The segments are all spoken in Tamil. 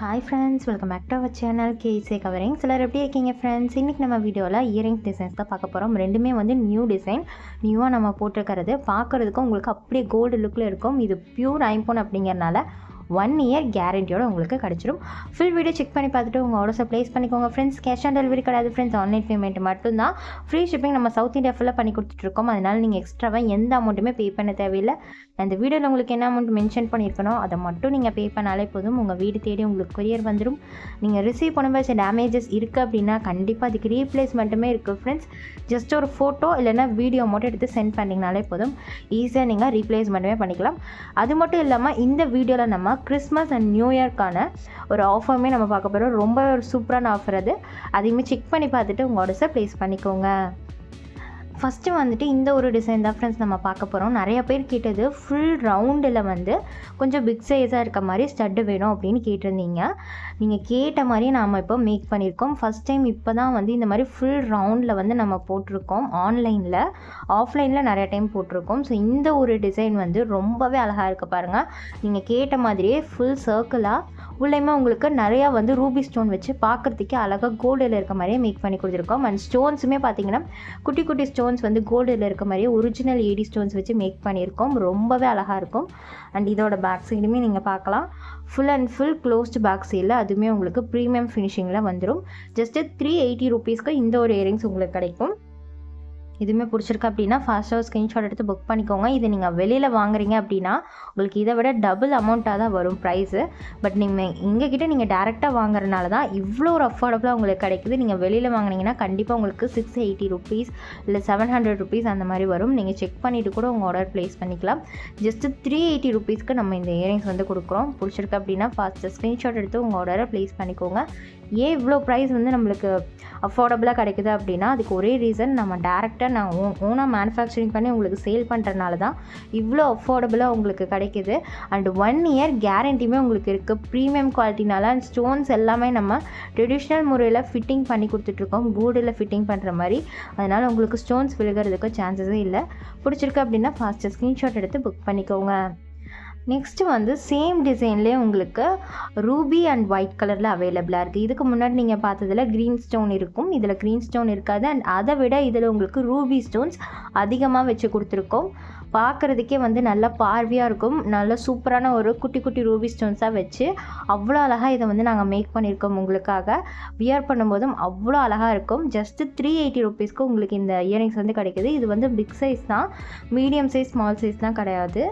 Hi friends, welcome back to our channel கேஸே கவரிங். சிலர் எப்படி இருக்கீங்க ஃப்ரெண்ட்ஸ்? இன்றைக்கி நம்ம வீடியோவில் இயரிங்ஸ் டிசைன்ஸ் தான் பார்க்க போகிறோம். ரெண்டுமே வந்து நியூ டிசைன், நியூவாக நம்ம போட்டிருக்கிறது. பார்க்குறதுக்கும் உங்களுக்கு அப்படியே கோல்டு லுக்கில் இருக்கும். இது பியூர் ஐம்போன் அப்படிங்கிறனால 1 இயர் கேரண்டியோடு உங்களுக்கு கிடச்சிடும். ஃபுல் வீடியோ செக் பண்ணி பார்த்துட்டு உங்கள் ஆர்டர்ஸை ப்ளேஸ் பண்ணிக்கோங்க ஃப்ரெண்ட்ஸ். கேஷ் ஆன் டெலிவரி கிடையாது ஃப்ரெண்ட்ஸ், ஆன்லைன் பேமெண்ட் மட்டும்தான். ஃப்ரீ ஷிப்பிங் நம்ம சவுத் இந்தியா ஃபுல்லாக பண்ணி கொடுத்துட்ருக்கோம். அதனால் நீங்கள் எக்ஸ்ட்ராவாக எந்த அமௌண்ட்டுமே பே பண்ண தேவையில்லை. அந்த வீடியோவில் உங்களுக்கு என்ன அமௌண்ட் மென்ஷன் பண்ணியிருக்கணும் அதை மட்டும் நீங்கள் பே பண்ணாலே போதும். உங்கள் வீடு தேடி உங்களுக்கு கொரியர் வந்துடும். நீங்கள் ரிசீவ் பண்ணும்போது டேமேஜஸ் இருக்குது அப்படின்னா கண்டிப்பாக அதுக்கு ரீப்ளேஸ்மெண்ட்டுமே இருக்குது ஃப்ரெண்ட்ஸ். ஜஸ்ட் ஒரு ஃபோட்டோ இல்லைனா வீடியோ மட்டும் எடுத்து சென்ட் பண்ணிங்கனாலே போதும். ஈஸியாக நீங்கள் ரீப்ளேஸ்மெண்ட்டுமே பண்ணிக்கலாம். அது மட்டும் இல்லாமல் இந்த வீடியோவில் நம்ம கிறிஸ்மஸ் அண்ட் நியூ இயர்க்கான ஒரு ஆஃபருமே நம்ம பார்க்க போகிறோம். ரொம்ப ஒரு சூப்பரான ஆஃபர் அது. அதையுமே செக் பண்ணி பார்த்துட்டு உங்கள் ஆர்டர்ஸை ப்ளேஸ் பண்ணிக்கோங்க. ஃபஸ்ட்டு வந்துட்டு இந்த ஒரு டிசைன் தான் ஃப்ரெண்ட்ஸ் நம்ம பார்க்க போகிறோம். நிறைய பேர் கேட்டது ஃபுல் ரவுண்டில் வந்து கொஞ்சம் பிக் சைஸாக இருக்க மாதிரி ஸ்டட்டு வேணும் அப்படின்னு கேட்டிருந்தீங்க. நீங்கள் கேட்ட மாதிரியே நாம் இப்போ மேக் பண்ணியிருக்கோம். ஃபஸ்ட் டைம் இப்போ தான் வந்து இந்த மாதிரி ஃபுல் ரவுண்டில் வந்து நம்ம போட்டிருக்கோம். ஆன்லைனில் ஆஃப்லைனில் நிறைய டைம் போட்டிருக்கோம். ஸோ இந்த ஒரு டிசைன் வந்து ரொம்பவே அழகாக இருக்குது பாருங்கள். நீங்கள் கேட்ட மாதிரியே ஃபுல் சர்க்கிளாக உள்ளேயுமே உங்களுக்கு நிறையா வந்து ரூபி ஸ்டோன் வச்சு பார்க்குறதுக்கே அழகாக கோல்டில் இருக்க மாதிரியே மேக் பண்ணி கொடுத்துருக்கோம். அண்ட் ஸ்டோன்ஸுமே பார்த்தீங்கன்னா குட்டி குட்டி ஸ்டோன்ஸ் வந்து கோல்டில் இருக்க மாதிரியே ஒரிஜினல் ஏடி ஸ்டோன்ஸ் வச்சு மேக் பண்ணியிருக்கோம். ரொம்பவே அழகாக இருக்கும். அண்ட் இதோட பேக் சைடுமே நீங்கள் பார்க்கலாம். Full and full closed back சைடில் அதுவுமே உங்களுக்கு ப்ரீமியம் ஃபினிஷிங்கில் வந்துடும். ஜஸ்ட்டு 380 ருபீஸ்க்கு இந்த ஒரு இயரிங்ஸ் உங்களுக்கு கிடைக்கும். இதுவுமே பிடிச்சிருக்கு அப்படின்னா ஃபாஸ்ட்டாக ஸ்க்ரீன்ஷாட் எடுத்து புக் பண்ணிக்கோங்க. இது நீங்கள் வெளியில் வாங்குறீங்க அப்படின்னா உங்களுக்கு இதை விட டபுள் அமௌண்ட்டாக தான் வரும் ப்ரைஸு. பட் நீங்கள் எங்ககிட்ட நீங்கள் டேரெக்டாக வாங்குறதுனால தான் இவ்வளோ ஒரு அஃபோர்டபுளாக உங்களுக்கு கிடைக்குது. நீங்கள் வெளியில் வாங்கினீங்கன்னா கண்டிப்பாக உங்களுக்கு 680 ருபீஸ் இல்லை 700 ருபீஸ் அந்த மாதிரி வரும். நீங்கள் செக் பண்ணிவிட்டு கூட உங்கள் ஆர்டர் ப்ளேஸ் பண்ணிக்கலாம். ஜஸ்ட்டு 380 ருபீஸ்க்கு நம்ம இந்த இயரிங்ஸ் வந்து கொடுக்குறோம். பிடிச்சிருக்கு அப்படின்னா ஃபாஸ்ட்டாக ஸ்க்ரீன்ஷாட் எடுத்து உங்கள் ஆர்டரை ப்ளேஸ் பண்ணிக்கோங்க. ஏன் இவ்வளோ ப்ரைஸ் வந்து நம்மளுக்கு அஃபோர்டபுளாக கிடைக்குது அப்படின்னா அதுக்கு ஒரே ரீசன், நம்ம டேரெக்டாக நான் ஓனாக மேனுஃபேக்சரிங் பண்ணி உங்களுக்கு சேல் பண்ணுறதுனால தான் இவ்வளோ அஃபோர்டபுளாக உங்களுக்கு கிடைக்கிது. அண்ட் 1 இயர் கேரண்டியுமே உங்களுக்கு இருக்குது. ப்ரீமியம் குவாலிட்டினால அண்ட் ஸ்டோன்ஸ் எல்லாமே நம்ம ட்ரெடிஷ்னல் முறையில் ஃபிட்டிங் பண்ணி கொடுத்துட்ருக்கோம். கூடில் ஃபிட்டிங் பண்ணுற மாதிரி. அதனால் உங்களுக்கு ஸ்டோன்ஸ் விழுகிறதுக்கு சான்சஸே இல்லை. பிடிச்சிருக்கு அப்படின்னா ஃபாஸ்ட்டாக ஸ்க்ரீன்ஷாட் எடுத்து புக் பண்ணிக்கோங்க. நெக்ஸ்ட்டு வந்து சேம் டிசைன்லேயே உங்களுக்கு ரூபி அண்ட் ஒயிட் கலரில் அவைலபிளாக இருக்குது. இதுக்கு முன்னாடி நீங்கள் பார்த்ததில் க்ரீன் ஸ்டோன் இருக்கும், இதில் க்ரீன் ஸ்டோன் இருக்காது. அண்ட் அதை விட இதில் உங்களுக்கு ரூபி ஸ்டோன்ஸ் அதிகமாக வச்சு கொடுத்துருக்கோம். பார்க்குறதுக்கே வந்து நல்லா பார்வையாக இருக்கும். நல்ல சூப்பரான ஒரு குட்டி குட்டி ரூபி ஸ்டோன்ஸாக வச்சு அவ்வளோ அழகாக இதை வந்து நாங்கள் மேக் பண்ணியிருக்கோம். உங்களுக்காக வியர் பண்ணும்போதும் அவ்வளோ அழகாக இருக்கும். ஜஸ்ட்டு 380 ருபீஸ்க்கு உங்களுக்கு இந்த இயரிங்ஸ் வந்து கிடைக்குது. இது வந்து பிக் சைஸ் தான், மீடியம் சைஸ் ஸ்மால் சைஸ்லாம் கிடையாது.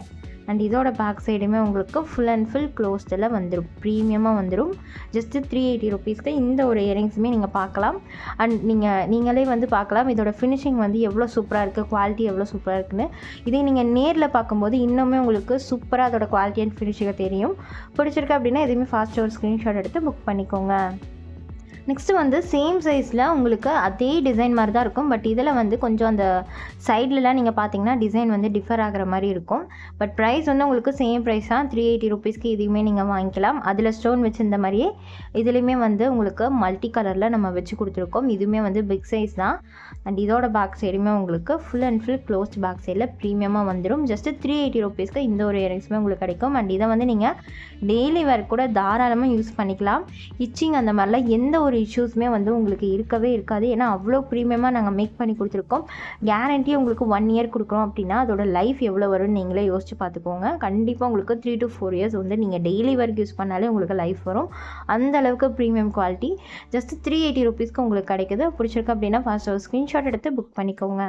அண்ட் இதோட பேக் சைடுமே உங்களுக்கு ஃபுல் அண்ட் ஃபுல் க்ளோஸ்டில் வந்துடும், ப்ரீமியமாக வந்துடும். ஜஸ்ட்டு 380 ருபீஸ்க்கு இந்த ஒரு இயரிங்ஸுமே நீங்கள் பார்க்கலாம். அண்ட் நீங்களே வந்து பார்க்கலாம் இதோட ஃபினிஷிங் வந்து எவ்வளோ சூப்பராக இருக்குது, குவாலிட்டி எவ்வளோ சூப்பராக இருக்குன்னு. இதே நீங்கள் நேரில் பார்க்கும்போது இன்னுமே உங்களுக்கு சூப்பராக அதோட குவாலிட்டி அண்ட் ஃபினிஷிங்கை தெரியும். பிடிச்சிருக்கு அப்படின்னா எதுவுமே ஃபாஸ்ட்டாக ஒரு ஸ்க்ரீன்ஷாட் எடுத்து புக் பண்ணிக்கோங்க. நெக்ஸ்ட்டு வந்து சேம் சைஸில் உங்களுக்கு அதே டிசைன் மாதிரி தான் இருக்கும். பட் இதில் வந்து கொஞ்சம் அந்த சைட்லலாம் நீங்கள் பார்த்தீங்கன்னா டிசைன் வந்து டிஃபர் ஆகிற மாதிரி இருக்கும். பட் ப்ரைஸ் வந்து உங்களுக்கு சேம் ப்ரைஸ் தான். 380 ருபீஸ்க்கு இதுவுமே நீங்கள் வாங்கிக்கலாம். அதில் ஸ்டோன் வச்சுருந்த மாதிரியே இதுலேயுமே வந்து உங்களுக்கு மல்டி கலரில் நம்ம வச்சு கொடுத்துருக்கோம். இதுவுமே வந்து பிக் சைஸ் தான். அண்ட் இதோட பேக் சைடுமே உங்களுக்கு full and full closed back சைடில் ப்ரீமியமாக வந்துடும். ஜஸ்ட்டு 380 ருபீஸ்க்கு இந்த ஒரு இயரிங்ஸுமே உங்களுக்கு கிடைக்கும். அண்ட் இதை வந்து நீங்கள் டெய்லி வேர் கூட தாராளமாக யூஸ் பண்ணிக்கலாம். இச்சிங் அந்த மாதிரிலாம் எந்த ஒரு இஷ்யூஸுமே வந்து உங்களுக்கு இருக்கவே இருக்காது. ஏன்னா அவ்வளோ ப்ரீமியமாக நாங்கள் மேக் பண்ணி கொடுத்துருக்கோம். கேரண்டி உங்களுக்கு 1 இயர் கொடுக்குறோம் அப்படின்னா அதோட லைஃப் எவ்வளோ வரும்னு நீங்களே யோசிச்சு பார்த்துக்கோங்க. கண்டிப்பாக உங்களுக்கு 3 to 4 இயர்ஸ் வந்து நீங்கள் டெய்லி ஒர்க் யூஸ் பண்ணாலே உங்களுக்கு லைஃப் வரும். அந்த அளவுக்கு ப்ரீமியம் குவாலிட்டி. ஜஸ்ட் 380 ருபீஸ்க்கு உங்களுக்கு கிடைக்குது. பிடிச்சிருக்கு அப்படின்னா ஃபாஸ்ட் ஒரு ஸ்க்ரீன்ஷாட் எடுத்து புக் பண்ணிக்கோங்க.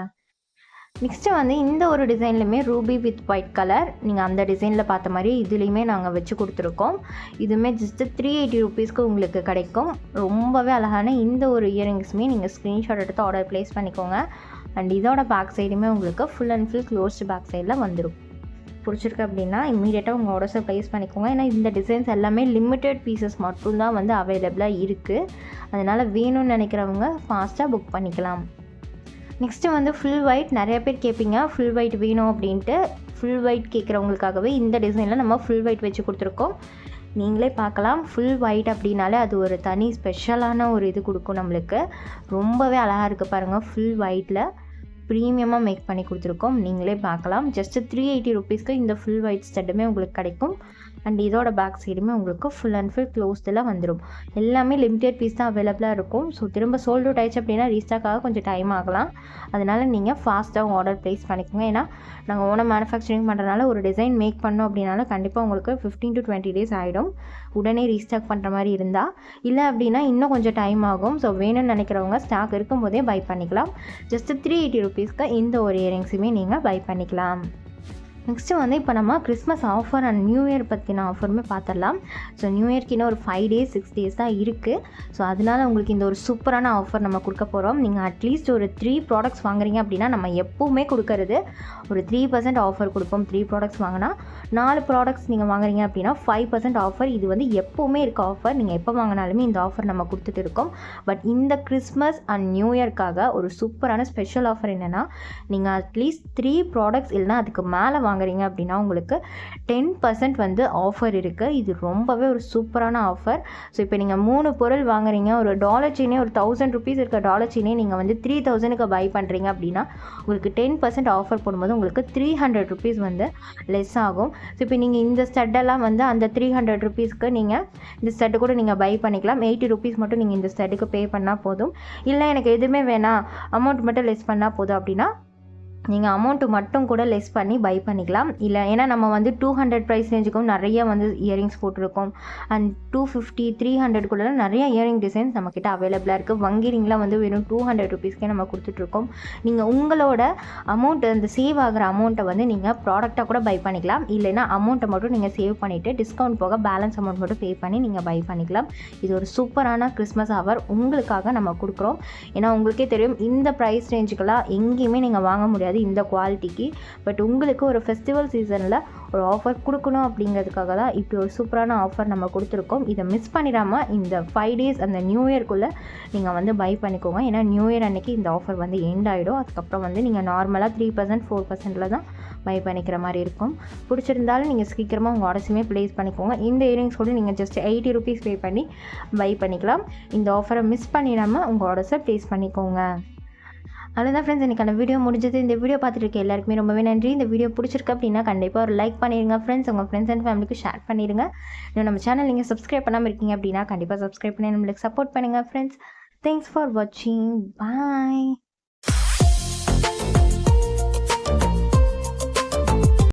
நெக்ஸ்ட்டு வந்து இந்த ஒரு டிசைன்லையுமே ரூபி வித் ஒயிட் கலர், நீங்கள் அந்த டிசைனில் பார்த்த மாதிரி இதுலேயுமே நாங்கள் வச்சு கொடுத்துருக்கோம். இதுவுமே ஜஸ்ட்டு 380 ருபீஸ்க்கு உங்களுக்கு கிடைக்கும். ரொம்பவே அழகான இந்த ஒரு இயரிங்ஸுமே நீங்கள் ஸ்க்ரீன்ஷாட் எடுத்து ஆர்டர் ப்ளேஸ் பண்ணிக்கோங்க. அண்ட் இதோட பேக் சைடுமே உங்களுக்கு full and full closed back சைடில் வந்துடும். பிடிச்சிருக்கு அப்படின்னா இம்மீடியட்டாக உங்கள் ஆர்டர்ஸை ப்ளேஸ் பண்ணிக்கோங்க. ஏன்னா இந்த டிசைன்ஸ் எல்லாமே லிமிட்டட் பீசஸ் மட்டும்தான் வந்து அவைலபிளாக இருக்குது. அதனால் வேணும்னு நினைக்கிறவங்க ஃபாஸ்ட்டாக புக் பண்ணிக்கலாம். நெக்ஸ்ட்டு வந்து ஃபுல் ஒயிட், நிறைய பேர் கேட்பீங்க ஃபுல் ஒயிட் வேணும் அப்படின்ட்டு. ஃபுல் ஒயிட் கேட்குறவங்களுக்காகவே இந்த டிசைனில் நம்ம ஃபுல் ஒயிட் வச்சு கொடுத்துருக்கோம். நீங்களே பார்க்கலாம். ஃபுல் ஒயிட் அப்படின்னாலே அது ஒரு தனி ஸ்பெஷலான ஒரு இது கொடுக்கும் நம்மளுக்கு. ரொம்பவே அழகாக இருக்குது பாருங்கள். ஃபுல் ஒயிட்டில் ப்ரீமியமாக மேக் பண்ணி கொடுத்துருக்கோம். நீங்களே பார்க்கலாம். ஜஸ்ட்டு 380 ருபீஸ்க்கு இந்த ஃபுல் ஒயிட் ஸ்டட்டுமே உங்களுக்கு கிடைக்கும். அண்ட் இதோட பேக் சைடுமே உங்களுக்கு ஃபுல் அண்ட் ஃபுல் க்ளோஸ்டில் வந்துடும். எல்லாமே லிமிடெட் பீஸ் தான் அவைலபிளாக இருக்கும். ஸோ திரும்ப சோல்ட் அவுட் ஆயிடுச்சு அப்படின்னா ரீஸ்டாக்காக கொஞ்சம் டைம் ஆகலாம். அதனால் நீங்கள் ஃபாஸ்ட்டாக ஆர்டர் ப்ளேஸ் பண்ணிக்கோங்க. ஏன்னா நாங்கள் ஓனாக மேனுஃபேக்சரிங் பண்ணுறதுனால ஒரு டிசைன் மேக் பண்ணோம் அப்படின்னால கண்டிப்பாக உங்களுக்கு 15 to 20 days ஆகிடும். உடனே ரீஸ்டாக் பண்ணுற மாதிரி இருந்தால். இல்லை அப்படின்னா இன்னும் கொஞ்சம் டைம் ஆகும். ஸோ வேணும்னு நினைக்கிறவங்க ஸ்டாக் இருக்கும்போதே பை பண்ணிக்கலாம். ஜஸ்ட்டு 380 ருபீஸ்க்கு இந்த ஒரு இயரிங்ஸுமே நீங்கள் பை பண்ணிக்கலாம். நெக்ஸ்ட்டு வந்து இப்போ நம்ம Christmas offer and new year பற்றின ஆஃபருமே பார்த்துடலாம். ஸோ நியூ இயர்க்கு இன்னும் ஒரு 5 days 6 days தான் இருக்குது. ஸோ அதனால் உங்களுக்கு இந்த ஒரு சூப்பரான ஆஃபர் நம்ம கொடுக்க போகிறோம். நீங்கள் அட்லீஸ்ட் ஒரு 3 ப்ராடக்ட்ஸ் வாங்குறீங்க அப்படின்னா நம்ம எப்போவுமே கொடுக்கறது ஒரு 3% ஆஃபர் கொடுப்போம். 3 ப்ராடக்ட்ஸ் வாங்கினா 4 ப்ராடக்ட்ஸ் நீங்கள் வாங்குறீங்க அப்படின்னா 5% ஆஃபர். இது வந்து எப்போவுமே இருக்க ஆஃபர். நீங்கள் எப்போ வாங்கினாலுமே இந்த ஆஃபர் நம்ம கொடுத்துட்டு இருக்கோம். பட் இந்த கிறிஸ்மஸ் அண்ட் நியூ இயர்க்காக ஒரு சூப்பரான ஸ்பெஷல் ஆஃபர் என்னென்னா, நீங்கள் அட்லீஸ்ட் 3 ப்ராடக்ட்ஸ் இல்லைனா அதுக்கு மேலே வாங்குறீங்க அப்படின்னா உங்களுக்கு 10% வந்து ஆஃபர் இருக்குது. இது ரொம்பவே ஒரு சூப்பரான ஆஃபர். ஸோ இப்போ நீங்கள் 3 பொருள் வாங்குறீங்க, ஒரு டாலர் சீனே ஒரு 1000 ருபீஸ் இருக்க டாலர் சீனே நீங்கள் வந்து 3000க்கு பை பண்ணுறீங்க அப்படின்னா உங்களுக்கு 10% ஆஃபர் போடும்போது உங்களுக்கு 300 ருபீஸ் வந்து லெஸ் ஆகும். ஸோ இப்போ நீங்கள் இந்த ஸ்டட்டெல்லாம் வந்து அந்த 300 ருபீஸ்க்கு நீங்கள் இந்த ஸ்டட்டு கூட நீங்கள் பை பண்ணிக்கலாம். 80 ருபீஸ் மட்டும் நீங்கள் இந்த ஸ்டட்டுக்கு பே பண்ணால் போதும். இல்லை எனக்கு எதுவுமே வேணாம், அமௌண்ட் மட்டும் லெஸ் பண்ணால் போதும் அப்படின்னா நீங்கள் அமௌண்ட்டு மட்டும் கூட லெஸ் பண்ணி பை பண்ணிக்கலாம். இல்லை ஏன்னா நம்ம வந்து 200 ப்ரைஸ் ரேஞ்சுக்கும் நிறைய வந்து இயரிங்ஸ் போட்டிருக்கோம். அண்ட் 250 300 நிறைய இயரிங் டிசைன்ஸ் நம்மக்கிட்ட அவைலபிளாக இருக்குது. வங்கிரிங்லாம் வந்து வெறும் 200 ருபீஸ்க்கே நம்ம கொடுத்துட்ருக்கோம். நீங்கள் உங்களோட அமௌண்ட் அந்த சேவ் ஆகிற அமௌண்ட்டை வந்து நீங்கள் ப்ராடக்டாக கூட பை பண்ணிக்கலாம். இல்லைன்னா அமௌண்ட்டை மட்டும் நீங்கள் சேவ் பண்ணிவிட்டு டிஸ்கவுண்ட் போக பேலன்ஸ் அமௌண்ட் மட்டும் பே பண்ணி நீங்கள் பை பண்ணிக்கலாம். இது ஒரு சூப்பரான கிறிஸ்மஸ் ஆஃபர் உங்களுக்காக நம்ம கொடுக்குறோம். ஏன்னா உங்களுக்கே தெரியும் இந்த ப்ரைஸ் ரேஞ்சுக்கெல்லாம் எங்கேயுமே நீங்கள் வாங்க முடியாது இந்த குவாலிட்டிக்கு. பட் உங்களுக்கு ஒரு ஃபெஸ்டிவல் சீசனில் ஒரு ஆஃபர் கொடுக்கணும் அப்படிங்கிறதுக்காக தான் இப்படி ஒரு சூப்பரான ஆஃபர் நம்ம கொடுத்துருக்கோம். இதை மிஸ் பண்ணிடாமல் இந்த 5 days அந்த நியூ இயர்க்குள்ளே நீங்கள் வந்து பை பண்ணிக்கோங்க. ஏன்னா நியூ இயர் அன்றைக்கி இந்த ஆஃபர் வந்து எண்ட் ஆகிடும். அதுக்கப்புறம் வந்து நீங்கள் நார்மலாக 3% 4%ல் தான் பை பண்ணிக்கிற மாதிரி இருக்கும். பிடிச்சிருந்தாலும் நீங்கள் சீக்கிரமாக உங்கள் ஆர்டர்ஸுமே ப்ளேஸ் பண்ணிக்கோங்க. இந்த இயரிங்ஸ் கூட நீங்கள் ஜஸ்ட் 80 ருபீஸ் பே பண்ணி பை பண்ணிக்கலாம். இந்த ஆஃபரை மிஸ் பண்ணிடாமல் உங்கள் ஆர்டர்ஸை ப்ளேஸ் பண்ணிக்கோங்க. அவ்வளோதான் ஃப்ரெண்ட்ஸ், இன்றைக்கான வீடியோ முடிஞ்சது. இந்த வீடியோ பார்த்துட்டு இருக்க எல்லாருக்குமே ரொம்பவே நன்றி. இந்த வீடியோ பிடிச்சிருக்கு அப்படின்னா கண்டிப்பாக ஒரு லைக் பண்ணிடுங்க ஃப்ரெண்ட்ஸ். உங்கள் ஃப்ரெண்ட்ஸ் அண்ட் ஃபேமிலிக்கு ஷேர் பண்ணிடுங்க. இன்னும் நம்ம சேனல் நீங்கள் சப்ஸ்கிரைப் பண்ணாமல் இருக்கீங்க அப்படின்னா கண்டிப்பாக சப்ஸ்கிரைப் பண்ணி நம்மளுக்கு சப்போர்ட் பண்ணுங்கள் ஃப்ரெண்ட்ஸ். தேங்க்ஸ் ஃபார் வாட்சிங். பாய்.